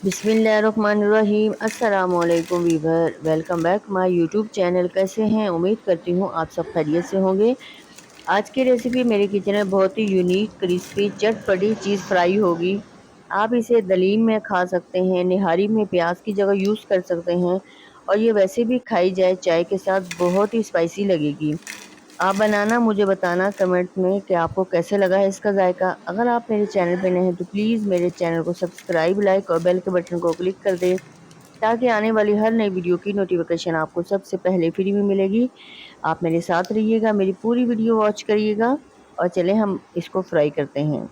बिस्मिल्लाहिर्रहमानिर्रहीम। अस्सलामुअलैकुम viewer, welcome back my YouTube channel. कैसे हैं? उम्मीद करती हूँ आप सब खैरियत से होंगे। आज की रेसिपी मेरे किचन में बहुत ही यूनिक, क्रिस्पी, चटपटी चीज़ फ्राई होगी। आप इसे दलीम में खा सकते हैं, निहारी में प्याज की जगह यूज़ कर सकते हैं, और ये वैसे भी खाई जाए चाय के साथ बहुत ही स्पाइसी लगेगी। आप बनाना मुझे बताना कमेंट में कि आपको कैसे लगा है इसका जायका। अगर आप मेरे चैनल पे नए हैं तो प्लीज़ मेरे चैनल को सब्सक्राइब, लाइक और बेल के बटन को क्लिक कर दें, ताकि आने वाली हर नई वीडियो की नोटिफिकेशन आपको सबसे पहले फ्री में मिलेगी। आप मेरे साथ रहिएगा, मेरी पूरी वीडियो वॉच करिएगा और चलें हम इसको फ्राई करते हैं।